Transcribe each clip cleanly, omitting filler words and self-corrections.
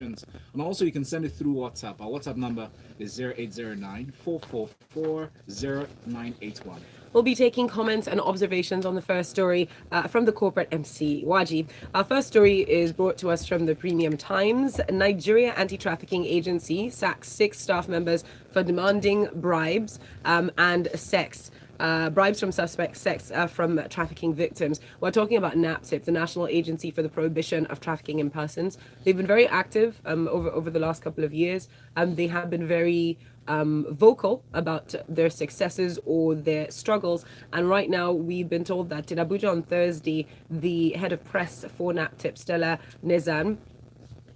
And also, you can send it through WhatsApp. Our WhatsApp number is 0809-444-0981. We'll be taking comments and observations on the first story from the corporate MC, Nwaji. Our first story is brought to us from the Premium Times. Nigeria Anti-Trafficking Agency sacks 6 staff members for demanding bribes and sex. Bribes from suspect sex from trafficking victims. We're talking about NAPTIP, the National Agency for the Prohibition of Trafficking in Persons. They've been very active over the last couple of years. They have been very vocal about their successes or their struggles. And right now, we've been told that in Abuja on Thursday, the head of press for NAPTIP, Stella Nezan,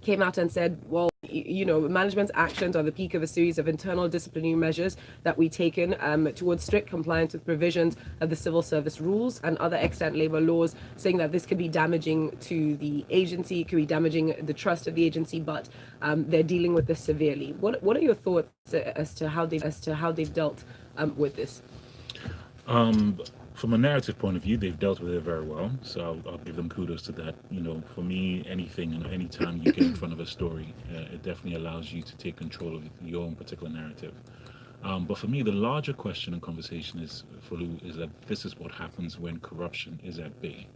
came out and said, well, management's actions are the peak of a series of internal disciplinary measures that we've taken towards strict compliance with provisions of the civil service rules and other extant labor laws, saying that this could be damaging to the agency, could be damaging the trust of the agency, but they're dealing with this severely. What are your thoughts as to how they've dealt with this? From a narrative point of view, they've dealt with it very well, so I'll give them kudos to that. For me, anything and any time you get in front of a story, it definitely allows you to take control of your own particular narrative. But for me, the larger question and conversation is that this is what happens when corruption is at bay.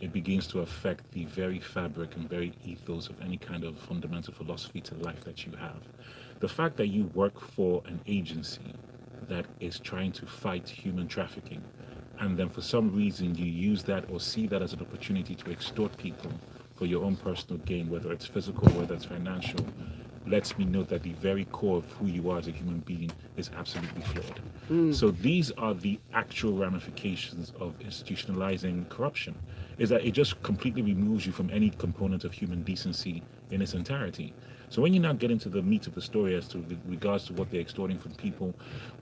It begins to affect the very fabric and very ethos of any kind of fundamental philosophy to life that you have. The fact that you work for an agency that is trying to fight human trafficking, and then for some reason you use that or see that as an opportunity to extort people for your own personal gain, whether it's physical, whether it's financial, lets me know that the very core of who you are as a human being is absolutely flawed. So these are the actual ramifications of institutionalizing corruption, is that it just completely removes you from any component of human decency in its entirety. So when you now get into the meat of the story as to regards to what they're extorting from people,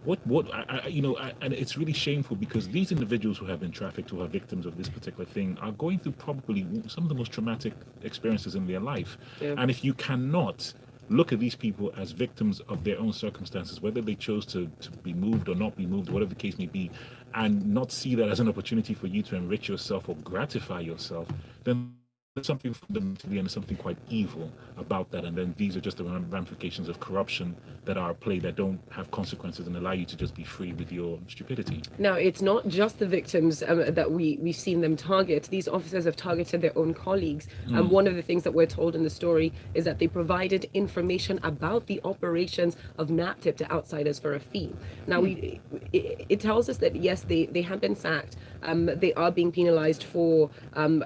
and it's really shameful because these individuals who have been trafficked, who are victims of this particular thing, are going through probably some of the most traumatic experiences in their life. Yeah. And if you cannot look at these people as victims of their own circumstances, whether they chose to be moved or not be moved, whatever the case may be, and not see that as an opportunity for you to enrich yourself or gratify yourself, then there's something fundamentally and something quite evil about that. And then these are just the ramifications of corruption that are at play, that don't have consequences and allow you to just be free with your stupidity. Now, it's not just the victims that we've seen them target. These officers have targeted their own colleagues. One of the things that we're told in the story is that they provided information about the operations of NAPTIP to outsiders for a fee. Now, it tells us that, yes, they have been sacked. They are being penalized for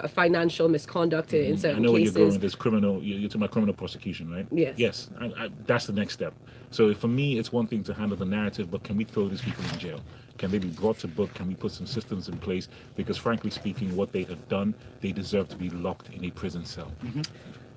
financial misconduct in certain cases. I know where you're going with this criminal. You're talking about criminal prosecution, right? Yes. Yes, that's the next step. So for me, it's one thing to handle the narrative, but can we throw these people in jail? Can they be brought to book? Can we put some systems in place? Because frankly speaking, what they have done, they deserve to be locked in a prison cell.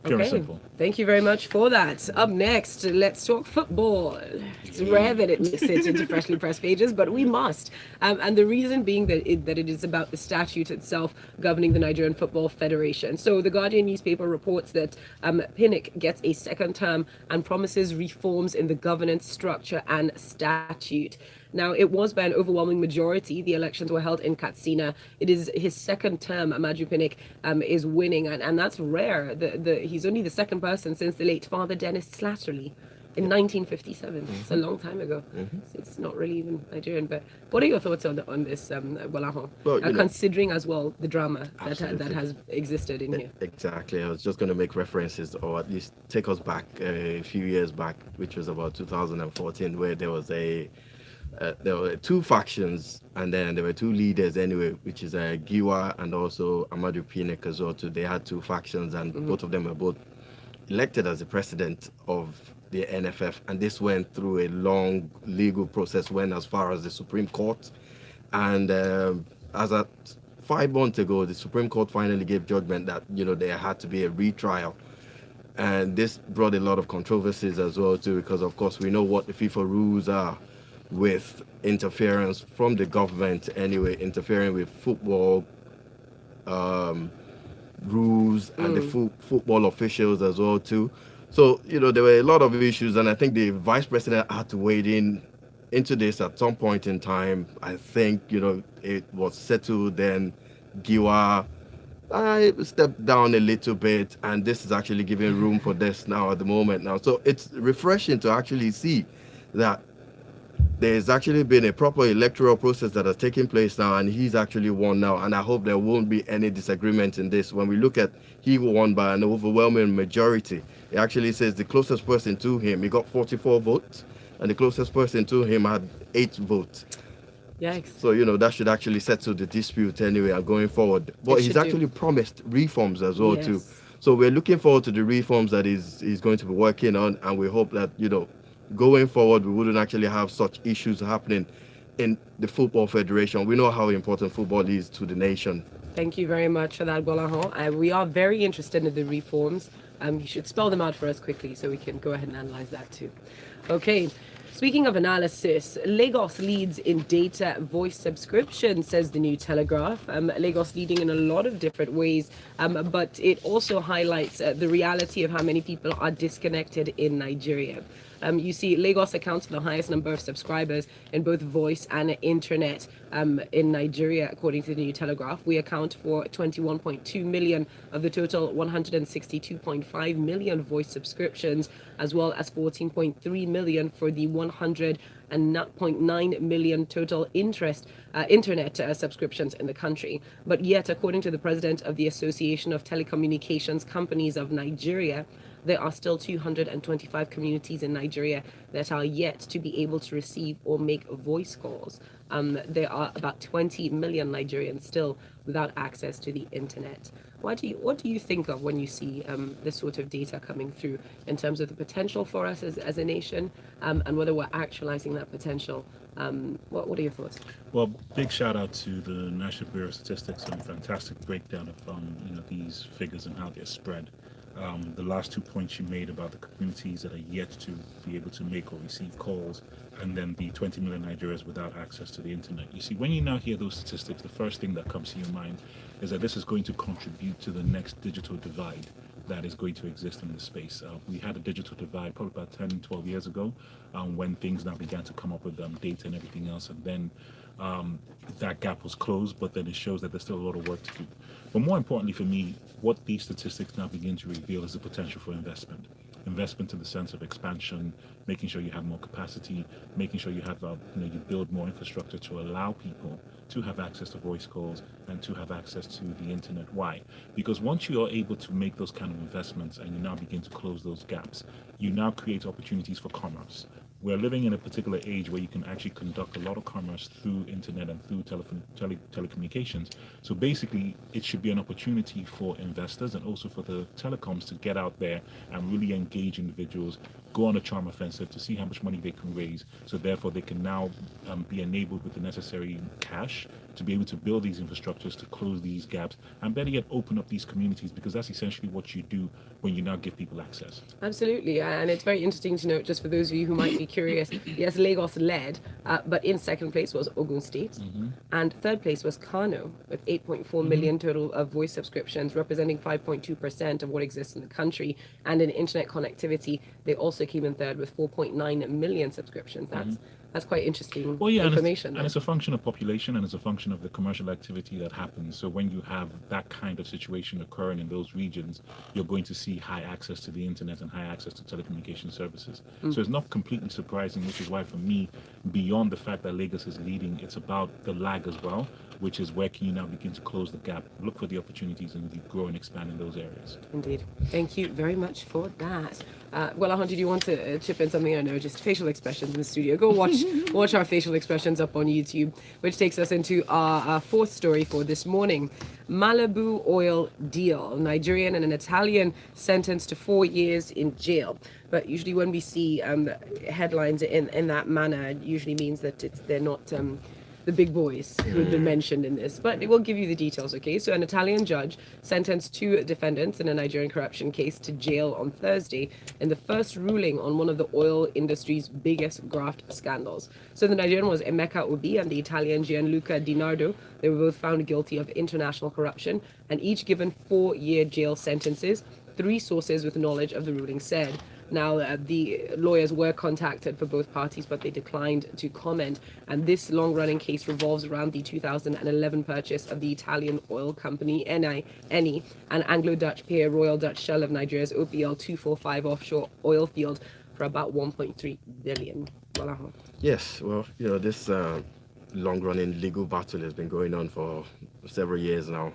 Okay, thank you very much for that. Up next, let's talk football. It's rare that it makes it into Freshly Pressed pages, but we must. And the reason being that it is about the statute itself governing the Nigerian Football Federation. So the Guardian newspaper reports that Pinnick gets a second term and promises reforms in the governance structure and statute. Now, it was by an overwhelming majority. The elections were held in Katsina. It is his second term. Nwaji Jibunoh is winning, and that's rare. He's only the second person since the late Father Dennis Slattery in 1957. It's a long time ago. It's not really even Nigerian. But what are your thoughts on this, Gbolahan? Well, considering as well the drama that has existed in here. Exactly. I was just going to make references, or at least take us back a few years back, which was about 2014, where there were two factions, and then there were two leaders anyway, which is Giwa and also Amadu Pinnick as well too. They had two factions, and both of them were both elected as the president of the NFF, and this went through a long legal process, went as far as the Supreme Court, and as at 5 months ago, the Supreme Court finally gave judgment that there had to be a retrial. And this brought a lot of controversies as well too, because of course we know what the FIFA rules are with interference from the government anyway, interfering with football rules and the football officials as well too. So there were a lot of issues, and I think the vice president had to wade into this at some point in time. I think it was settled, then Giwa I stepped down a little bit, and this is actually giving room for this now at the moment now. So it's refreshing to actually see that there's actually been a proper electoral process that has taken place now, and he's actually won now. And I hope there won't be any disagreement in this. When we look at, he won by an overwhelming majority. It actually says the closest person to him, he got 44 votes, and the closest person to him had 8 votes. Yikes. So, that should actually settle the dispute anyway and going forward. But he's actually promised reforms as well, too. So we're looking forward to the reforms that he's going to be working on, and we hope that, going forward, we wouldn't actually have such issues happening in the Football Federation. We know how important football is to the nation. Thank you very much for that, Gbolahan. We are very interested in the reforms. You should spell them out for us quickly so we can go ahead and analyze that too. Okay. Speaking of analysis, Lagos leads in data voice subscription, says the new Telegraph. Lagos leading in a lot of different ways, but it also highlights the reality of how many people are disconnected in Nigeria. You see, Lagos accounts for the highest number of subscribers in both voice and internet in Nigeria, according to the New Telegraph. We account for 21.2 million of the total 162.5 million voice subscriptions, as well as 14.3 million for the 100.9 million total internet subscriptions in the country. But yet, according to the president of the Association of Telecommunications Companies of Nigeria, there are still 225 communities in Nigeria that are yet to be able to receive or make voice calls. There are about 20 million Nigerians still without access to the internet. What do you think of when you see this sort of data coming through in terms of the potential for us as a nation, and whether we're actualizing that potential? What are your thoughts? Well, big shout out to the National Bureau of Statistics and a fantastic breakdown of these figures and how they're spread. The last 2 points you made about the communities that are yet to be able to make or receive calls, and then the 20 million Nigerians without access to the internet. You see, when you now hear those statistics, the first thing that comes to your mind is that this is going to contribute to the next digital divide that is going to exist in this space. We had a digital divide probably about 10, 12 years ago, when things now began to come up with data and everything else, and then that gap was closed, but then it shows that there's still a lot of work to do. But more importantly for me, what these statistics now begin to reveal is the potential for investment. Investment in the sense of expansion, making sure you have more capacity, making sure you have you build more infrastructure to allow people to have access to voice calls and to have access to the internet. Why? Because once you are able to make those kind of investments and you now begin to close those gaps, you now create opportunities for commerce. We're living in a particular age where you can actually conduct a lot of commerce through internet and through telecommunications. So basically, it should be an opportunity for investors and also for the telecoms to get out there and really engage individuals, go on a charm offensive to see how much money they can raise. So therefore, they can now be enabled with the necessary cash to be able to build these infrastructures, to close these gaps, and better yet, open up these communities, because that's essentially what you do when you now give people access. Absolutely, and it's very interesting to note, just for those of you who might be curious, yes, Lagos led, but in second place was Ogun State, and third place was Kano, with 8.4 million total of voice subscriptions, representing 5.2% of what exists in the country, and in internet connectivity, they also came in third with 4.9 million subscriptions. That's quite interesting information. And it's a function of population, and it's a function of the commercial activity that happens. So when you have that kind of situation occurring in those regions, you're going to see high access to the internet and high access to telecommunication services. So it's not completely surprising, which is why for me, beyond the fact that Lagos is leading, it's about the lag as well, which is where can you now begin to close the gap, look for the opportunities, and grow and expand in those areas. Indeed. Thank you very much for that. Gbolahan, did you want to chip in something? I know, just facial expressions in the studio. Go watch our facial expressions up on YouTube, which takes us into our fourth story for this morning. Malabu oil deal. Nigerian and an Italian sentenced to 4 years in jail. But usually when we see headlines in that manner, it usually means that they're not the big boys who have been mentioned in this, but it will give you the details, okay? So an Italian judge sentenced 2 defendants in a Nigerian corruption case to jail on Thursday in the first ruling on one of the oil industry's biggest graft scandals. So the Nigerian was Emeka Obi and the Italian Gianluca Di Nardo. They were both found guilty of international corruption and each given 4-year jail sentences. 3 sources with knowledge of the ruling said. Now, the lawyers were contacted for both parties, but they declined to comment. And this long-running case revolves around the 2011 purchase of the Italian oil company Eni, an Anglo-Dutch peer, Royal Dutch Shell of Nigeria's OPL 245 offshore oil field, for about 1.3 billion. Gbolahan. Yes, well, this long-running legal battle has been going on for several years now.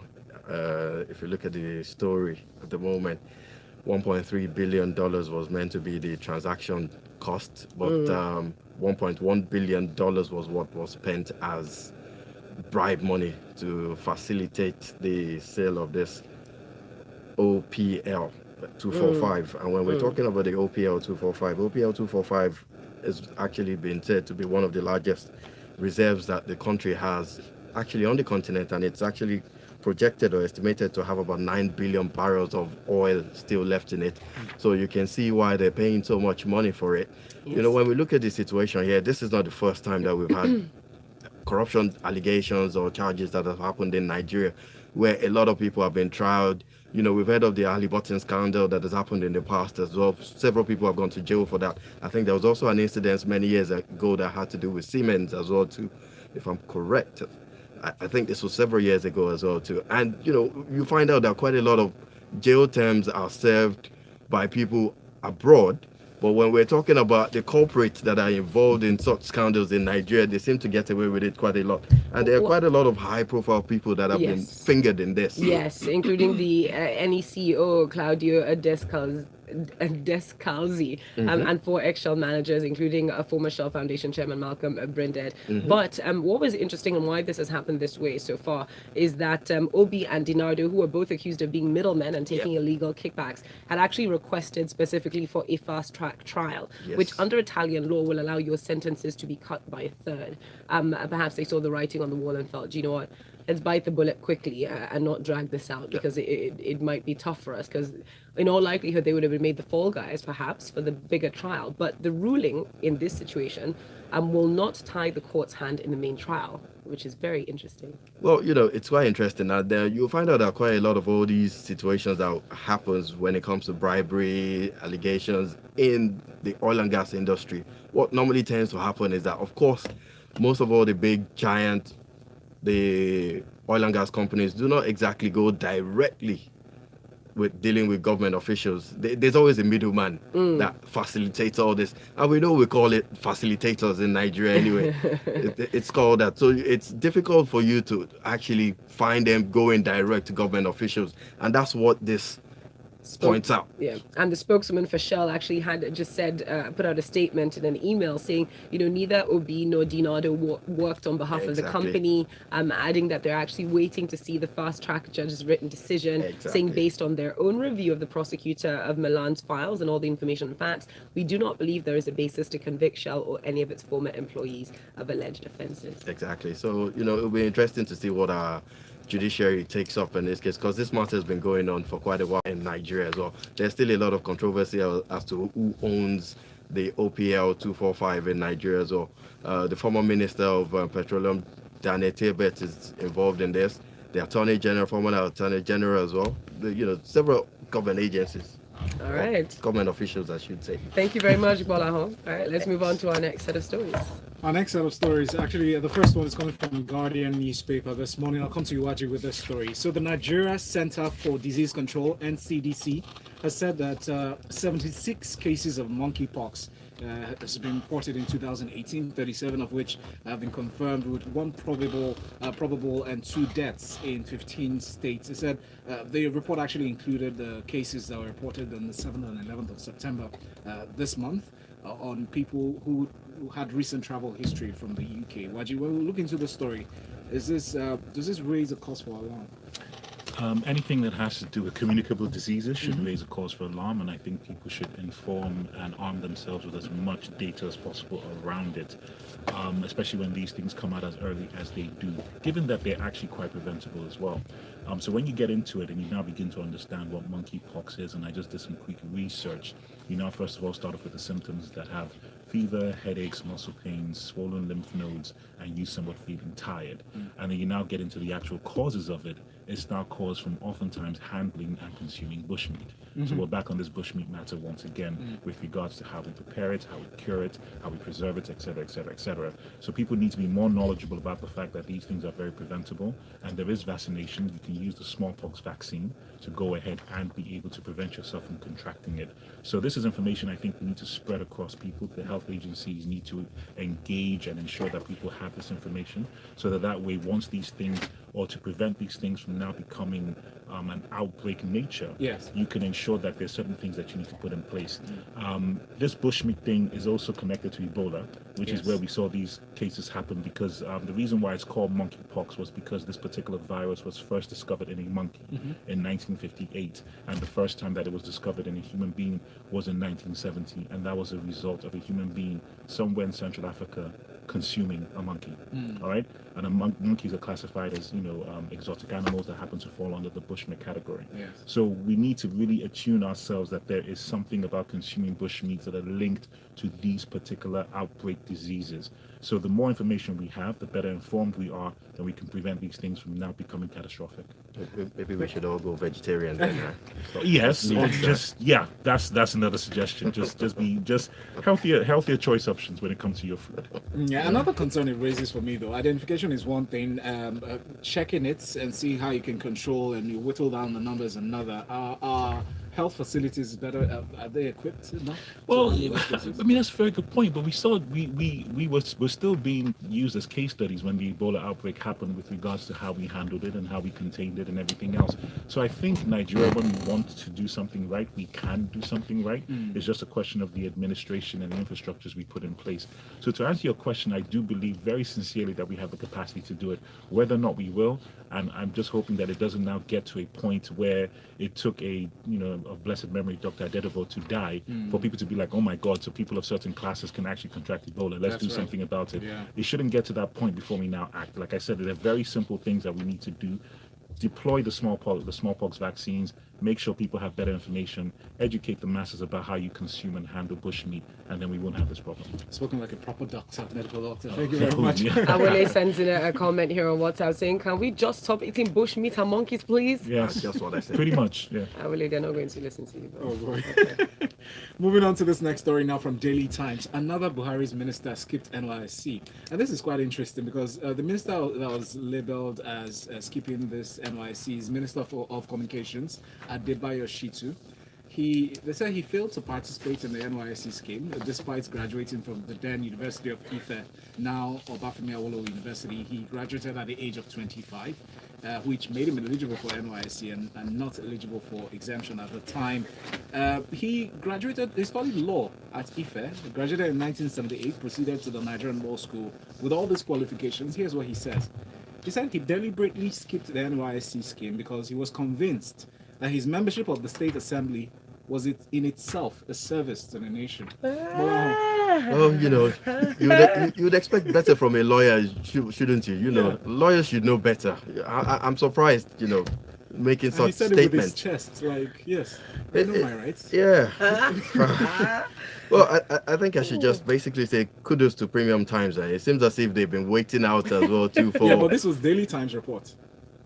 If you look at the story at the moment, $1.3 billion was meant to be the transaction cost, but $1.1 billion was what was spent as bribe money to facilitate the sale of this OPL 245. And when we're talking about the OPL 245 has actually been said to be one of the largest reserves that the country has actually on the continent, and it's actually projected or estimated to have about 9 billion barrels of oil still left in it. So you can see why they're paying so much money for it. Yes. When we look at the situation here, this is not the first time that we've had corruption allegations or charges that have happened in Nigeria, where a lot of people have been tried. We've heard of the Ali Button scandal that has happened in the past as well. Several people have gone to jail for that. I think there was also an incident many years ago that had to do with Siemens as well too, if I'm correct. I think this was several years ago as well too. And you find out that quite a lot of jail terms are served by people abroad. But when we're talking about the culprits that are involved in such scandals in Nigeria, they seem to get away with it quite a lot. And there are quite a lot of high-profile people that have been fingered in this. Yes, including the NE CEO, Claudio Descalzi, and 4 ex-Shell managers, including a former Shell Foundation chairman, Malcolm Brinded. But what was interesting and why this has happened this way so far is that Obi and Dinardo, who were both accused of being middlemen and taking illegal kickbacks, had actually requested specifically for a fast-track trial, which under Italian law will allow your sentences to be cut by a third. Perhaps they saw the writing on the wall and felt, you know what, let's bite the bullet quickly and not drag this out, because it might be tough for us, because in all likelihood they would have been made the fall guys perhaps for the bigger trial. But the ruling in this situation will not tie the court's hand in the main trial, which is very interesting. Well, it's quite interesting that you'll find out that quite a lot of all these situations that happens when it comes to bribery allegations in the oil and gas industry, what normally tends to happen is that, of course, most of all the big giant the oil and gas companies do not exactly go directly with dealing with government officials. There's always a middleman that facilitates all this. And we know we call it facilitators in Nigeria anyway. It's called that. So it's difficult for you to actually find them going direct to government officials. And that's what this points out. Yeah, and the spokesman for Shell actually had just said, put out a statement in an email saying, neither Obi nor Dinardo worked on behalf of the company, adding that they're actually waiting to see the fast-track judge's written decision, saying based on their own review of the prosecutor of Milan's files and all the information and facts, we do not believe there is a basis to convict Shell or any of its former employees of alleged offences. Exactly. So, it'll be interesting to see what our judiciary takes up in this case, because this matter has been going on for quite a while in Nigeria as well. There's still a lot of controversy as to who owns the OPL 245 in Nigeria as well. The former Minister of Petroleum, Daniel Tebet, is involved in this. The Attorney General, former Attorney General as well. Several government agencies. All right. Government officials, I should say. Thank you very much, Gbolahan. All right, let's move on to our next set of stories. Our next set of stories, actually, the first one is coming from Guardian newspaper this morning. I'll come to you, Nwaji, with this story. So the Nigeria Center for Disease Control, NCDC, has said that 76 cases of monkeypox has been reported in 2018, 37 of which have been confirmed, with one probable and 2 deaths in 15 states. It said the report actually included the cases that were reported on the 7th and 11th of September this month on people who had recent travel history from the UK. Nwaji, when we look into the story, does this raise a cause for alarm? Anything that has to do with communicable diseases should raise a cause for alarm, and I think people should inform and arm themselves with as much data as possible around it, especially when these things come out as early as they do, given that they're actually quite preventable as well. So when you get into it and you now begin to understand what monkeypox is, and I just did some quick research, you now first of all start off with the symptoms that have fever, headaches, muscle pains, swollen lymph nodes, and you somewhat feeling tired. And then you now get into the actual causes of it. It's now caused from oftentimes handling and consuming bushmeat. So we're back on this bushmeat matter once again with regards to how we prepare it, how we cure it, how we preserve it, etc., etc., etc. So people need to be more knowledgeable about the fact that these things are very preventable, and there is vaccination. You can use the smallpox vaccine to go ahead and be able to prevent yourself from contracting it. So this is information I think we need to spread across people. The health agencies need to engage and ensure that people have this information, so that way, once these things, or to prevent these things from now becoming an outbreak in nature, Yes. you can ensure that there's certain things that you need to put in place. This bushmeat thing is also connected to Ebola, which is Yes. where we saw these cases happen, because the reason why it's called monkeypox was because this particular virus was first discovered in a monkey in 1958, and the first time that it was discovered in a human being was in 1970, and that was a result of a human being somewhere in Central Africa consuming a monkey. All right, and monkeys are classified as exotic animals that happen to fall under the bushmeat category. Yes. So we need to really attune ourselves that there is something about consuming bushmeats that are linked to these particular outbreak diseases. So the more information we have, the better informed we are, then we can prevent these things from now becoming catastrophic. Maybe we should all go vegetarian then. Stop Yes, meat. or that's another suggestion. Just be healthier choice options when it comes to your food. Yeah, another concern it raises for me though, identification is one thing, checking it and see how you can control and you whittle down the numbers another. Are health facilities better? Are they equipped enough? Well, I mean, that's a very good point, but we saw we were still being used as case studies when the Ebola outbreak happened with regards to how we handled it and how we contained it and everything else. So I think Nigeria, when we want to do something right, we can do something right. It's just a question of the administration and the infrastructures we put in place. So to answer your question, I do believe very sincerely that we have the capacity to do it. Whether or not we will, and I'm just hoping that it doesn't now get to a point where it took of blessed memory, Dr. Adenuga, to die for people to be like, oh my God, so people of certain classes can actually contract Ebola. Let's That's do right. something about it. Yeah. It shouldn't get to that point before we now act. Like I said, there are very simple things that we need to do. Deploy the smallpox vaccines, make sure people have better information, educate the masses about how you consume and handle bushmeat, and then we won't have this problem. Spoken like a proper doctor, medical doctor. Thank you very much. Awole sends in a comment here on WhatsApp saying, can we just stop eating bushmeat and monkeys, please? Yes, That's just what I said. pretty much. Yeah. Awole, they're not going to listen to you. Oh boy. Moving on to this next story now from Daily Times. Another Buhari's minister skipped NYSC. And this is quite interesting because the minister that was labeled as skipping this NYSC is Minister of Communications, Adebayo Shitu. They said he failed to participate in the NYSC scheme despite graduating from the then University of Ife, now Obafemi Awolowo University. He graduated at the age of 25, which made him eligible for NYSC and not eligible for exemption at the time. He studied law at Ife, graduated in 1978, proceeded to the Nigerian Law School with all these qualifications. Here's what he says. He said he deliberately skipped the NYSC scheme because he was convinced that his membership of the State Assembly was in itself a service to the nation. Oh, you would expect better from a lawyer, shouldn't you? Lawyers should know better. I'm surprised, making And such he said it with his statements. chest, like, yes, I know my rights. Yeah. Well, I think I should just basically say kudos to Premium Times. It seems as if they've been waiting out as well too for. Yeah, but this was Daily Times report.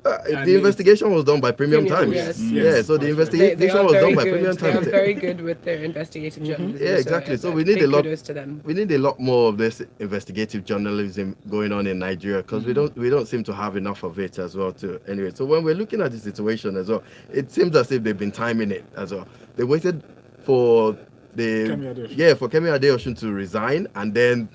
The investigation was done by Premium Premium, Times. yes, Yeah, yes. so the They investigation are was very done by good. Premium They are Times. very good with their investigative journalism. Yeah, exactly. So we need big a lot. kudos to them. We need a lot more of this investigative journalism going on in Nigeria because we don't seem to have enough of it as well. Anyway, so when we're looking at the situation as well, it seems as if they've been timing it as well. They waited for Kemi Adeosun to resign, and then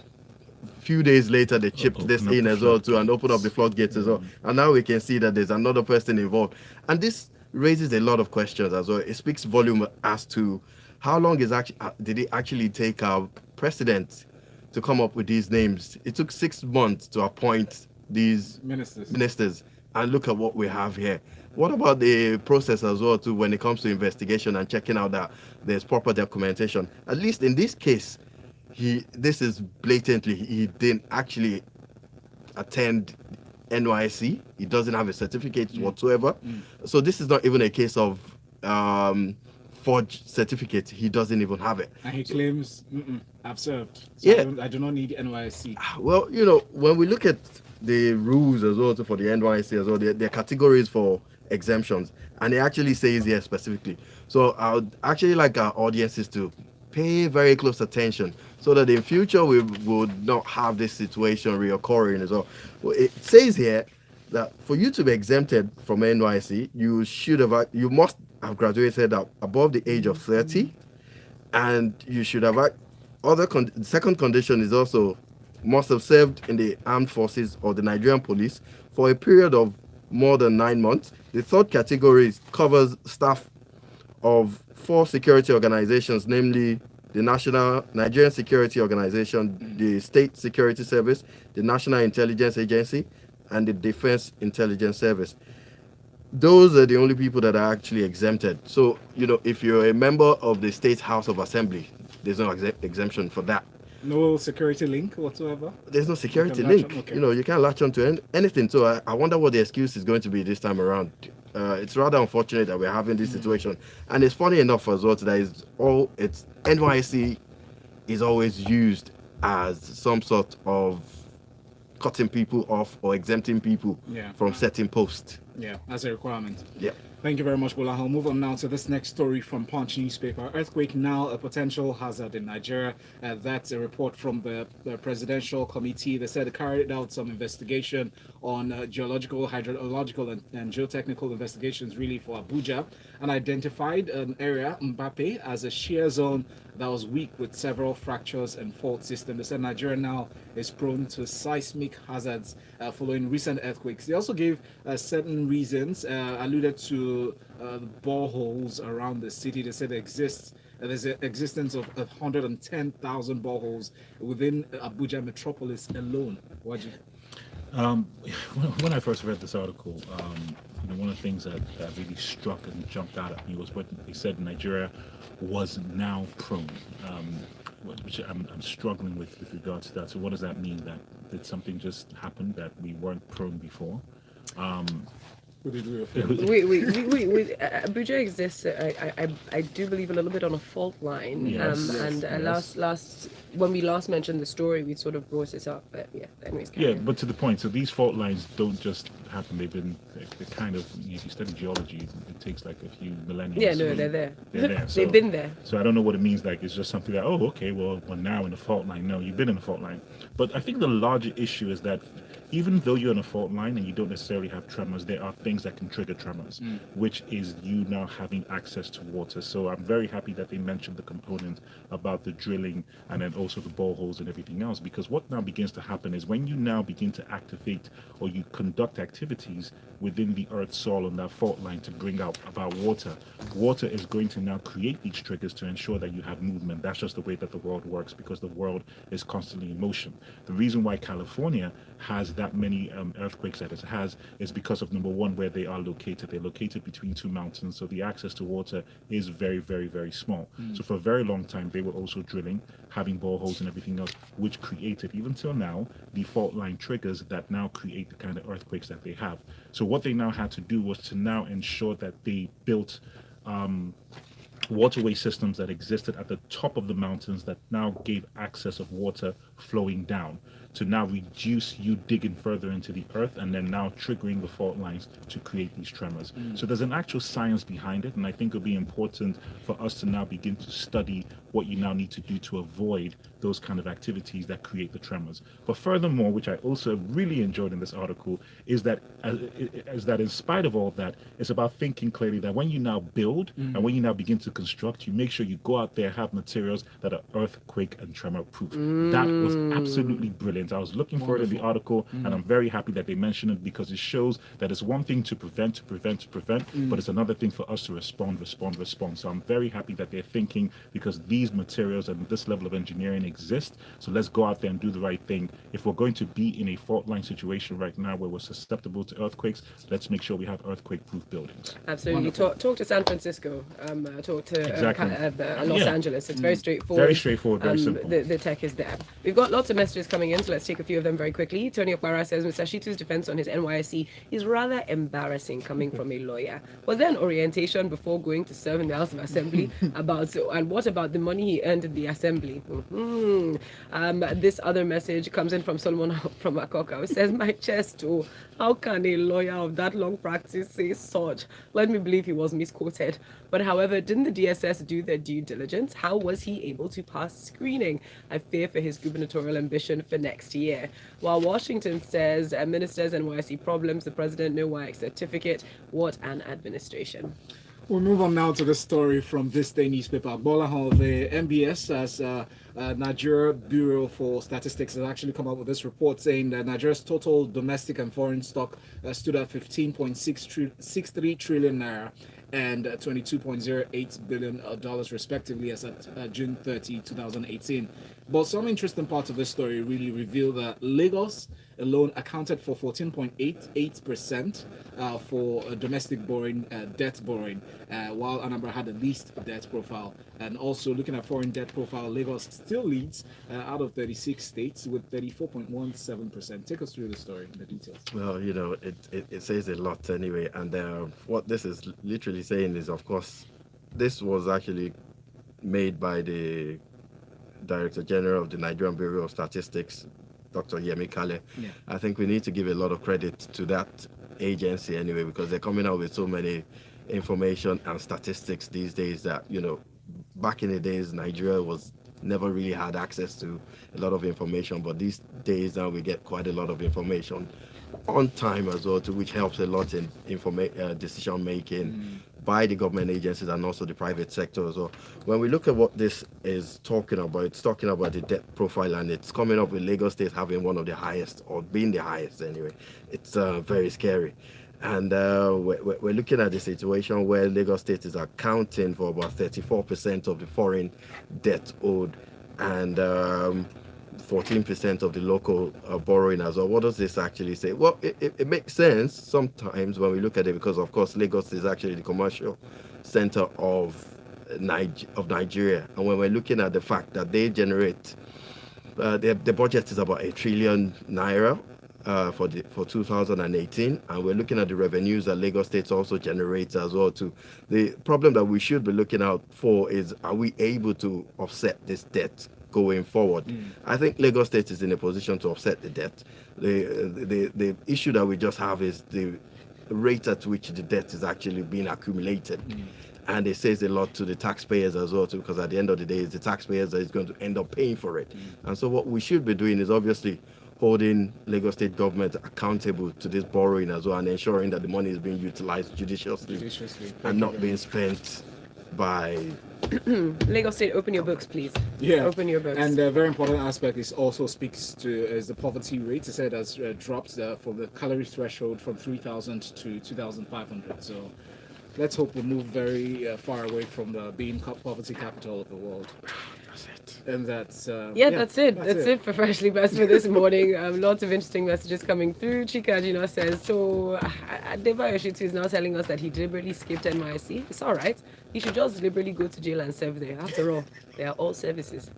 a few days later they chipped this in as well too and opened up the floodgates as well. And now we can see that there's another person involved, and this raises a lot of questions as well. It speaks volume as to how long did it actually take our president to come up with these names. It took 6 months to appoint these ministers, and look at what we have here. What about the process as well too when it comes to investigation and checking out that there's proper documentation? At least in this case, this is blatantly he didn't actually attend NYSC. He doesn't have a certificate whatsoever. So this is not even a case of forged certificate. He doesn't even have it. And he claims, I've served. So Yeah. I do not need NYSC. Well, when we look at the rules as well for the NYSC as well, there are categories for exemptions, and it actually says here specifically. So I would actually like our audiences to pay very close attention so that in future we would not have this situation reoccurring as well. Well, it says here that for you to be exempted from NYSC, you must have graduated above the age of 30, and you should have the second condition is also must have served in the armed forces or the Nigerian police for a period of more than 9 months. The third category covers staff of 4 security organizations, namely the Nigerian Security Organization, the State Security Service, the National Intelligence Agency, and the Defense Intelligence Service. Those are the only people that are actually exempted. So, if you're a member of the State House of Assembly, there's no exemption for that. No security link whatsoever? There's no security latch link. on, okay. You can't latch on to anything. So I wonder what the excuse is going to be this time around. It's rather unfortunate that we're having this situation. And it's funny enough as well that NYSC is always used as some sort of cutting people off or exempting people from certain posts. Yeah, as a requirement. Yeah. Thank you very much, Gbolahan. I'll move on now to this next story from Punch newspaper. Earthquake now a potential hazard in Nigeria. That's a report from the Presidential Committee. They said they carried out some investigation on geological, hydrological, and geotechnical investigations really for Abuja, and identified an area, Mbappe, as a shear zone that was weak with several fractures and fault systems. They said Nigeria now is prone to seismic hazards following recent earthquakes. They also gave certain reasons, alluded to boreholes around the city. They said there's an existence of 110,000 boreholes within Abuja metropolis alone. When I first read this article, one of the things that really struck and jumped out at me was what they said Nigeria was now prone, which I'm struggling with regard to that. So what does that mean? That did something just happen that we weren't prone before? Abuja exists. I do believe a little bit on a fault line. When we last mentioned the story, we sort of brought this up. But anyways. But to the point. So these fault lines don't just happen. They're kind of. If you study geology, it takes like a few millennia. Yeah, no, they're there. They're there. So, they've been there. So I don't know what it means. Like it's just something that we're now in a fault line. No, you've been in a fault line. But I think the larger issue is that even though you're in a fault line and you don't necessarily have tremors, there are things that can trigger tremors, which is you now having access to water. So I'm very happy that they mentioned the component about the drilling and then also the boreholes and everything else, because what now begins to happen is when you now begin to activate or you conduct activities within the earth soil on that fault line to bring out about water is going to now create these triggers to ensure that you have movement. That's just the way that the world works, because the world is constantly in motion. The reason why California has that many earthquakes that it has is because of, number one, where they are located. They're located between two mountains, so the access to water is very, very, very small. So for a very long time, they were also drilling, having boreholes and everything else, which created, even till now, the fault line triggers that now create the kind of earthquakes that they have. So what they now had to do was to now ensure that they built waterway systems that existed at the top of the mountains that now gave access of water flowing down, to now reduce you digging further into the earth and then now triggering the fault lines to create these tremors. So there's an actual science behind it, and I think it'll be important for us to now begin to study what you now need to do to avoid those kind of activities that create the tremors. But furthermore, which I also really enjoyed in this article, is that in spite of all that, it's about thinking clearly that when you now build and when you now begin to construct, you make sure you go out there, have materials that are earthquake and tremor proof. That was absolutely brilliant. I was looking for it in the article, and I'm very happy that they mentioned it, because it shows that it's one thing to prevent, but it's another thing for us to respond. So I'm very happy that they're thinking, because these materials and this level of engineering exist. So let's go out there and do the right thing. If we're going to be in a fault line situation right now where we're susceptible to earthquakes, let's make sure we have earthquake-proof buildings. Absolutely. Talk to San Francisco. Talk to Los Angeles. It's very straightforward. Very straightforward, very simple. The tech is there. We've got lots of messages coming in, so let's take a few of them very quickly. Tony Okpara says, Mr. Shitu's defense on his NYSC is rather embarrassing coming from a lawyer. Was there an orientation before going to serve in the House of Assembly and what about the money he earned in the assembly. This other message comes in from Solomon from Akoka, who says, my chest, oh, how can a lawyer of that long practice say such? Let me believe he was misquoted. But however, didn't the DSS do their due diligence? How was he able to pass screening? I fear for his gubernatorial ambition for next year. While Washington says, ministers and NYSC problems, the president no work certificate. What an administration. We'll move on now to the story from ThisDay newspaper. Gbolahan, the MBS, as Nigeria Bureau for Statistics, has actually come up with this report saying that Nigeria's total domestic and foreign stock stood at 15.63 trillion naira and $22.08 billion respectively as at June 30, 2018. But some interesting parts of this story really reveal that Lagos alone accounted for 14.88% for domestic borrowing, debt borrowing, while Anambra had the least debt profile. And also looking at foreign debt profile, Lagos still leads out of 36 states with 34.17%. Take us through the story, the details. Well, you know, it says a lot anyway. And what this is literally saying is, of course, this was actually made by the Director General of the Nigerian Bureau of Statistics, Dr. Yemi Kale. Yeah. I think we need to give a lot of credit to that agency anyway, because they're coming out with so many information and statistics these days that, you know, back in the days, Nigeria was never really had access to a lot of information, but these days now we get quite a lot of information on time as well, too, which helps a lot in decision making by the government agencies and also the private sector as well. When we look at what this is talking about, it's talking about the debt profile, and it's coming up with Lagos State having one of the highest, or being the highest anyway. It's very scary. And we're looking at the situation where Lagos State is accounting for about 34% of the foreign debt owed, and 14% of the local borrowing as well. What does this actually say? Well, it makes sense sometimes when we look at it, because of course Lagos is actually the commercial center of Nigeria, and when we're looking at the fact that they generate the budget is about 1 trillion naira for 2018, and we're looking at the revenues that Lagos State also generates as well too. The problem that we should be looking out for is, are we able to offset this debt going forward? I think Lagos State is in a position to offset the debt. The issue that we just have is the rate at which the debt is actually being accumulated. And it says a lot to the taxpayers as well too, because at the end of the day, it's the taxpayers that is going to end up paying for it. And so what we should be doing is obviously holding Lagos State government accountable to this borrowing as well, and ensuring that the money is being utilized judiciously and not being spent by Lagos State, open your books, please. Yeah, open your books. And a very important aspect is also speaks to is the poverty rate. It said has dropped for the calorie threshold from 3,000 to 2,500. So let's hope we move very far away from being poverty capital of the world. That's it. And that's that's it. That's it for Freshly Pressed for this morning. Lots of interesting messages coming through. Chika Gina says, so Adebayo Shitu is now telling us that he deliberately skipped NYSC. It's all right. He should just deliberately go to jail and serve there. After all, they are all services.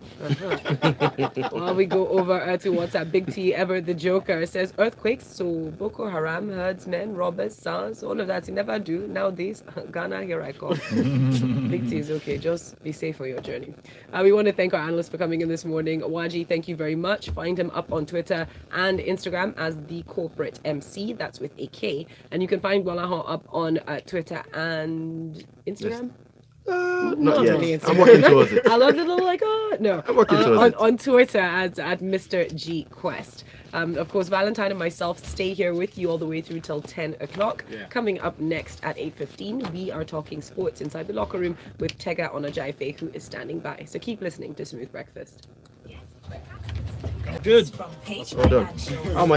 While we go over to WhatsApp, Big T Ever the Joker says, earthquakes, so Boko Haram, herdsmen, robbers, SARS, all of that. You never do. Nowadays, Ghana, here I come. Big T is okay. Just be safe for your journey. We want to thank our analyst for coming in this morning. Nwaji, thank you very much. Find him up on Twitter and Instagram as The Corporate MC. That's with a K. And you can find Gbolahan up on Twitter and Instagram. Not yet. Really I'm working towards it. I love the little no. I'm working towards it. On Twitter at Mr. G Quest. Of course, Valentine and myself stay here with you all the way through till 10 o'clock. Yeah. Coming up next at 8:15, we are talking sports inside the locker room with Tega Onajaife, who is standing by. So keep listening to Smooth Breakfast. Good. Well done.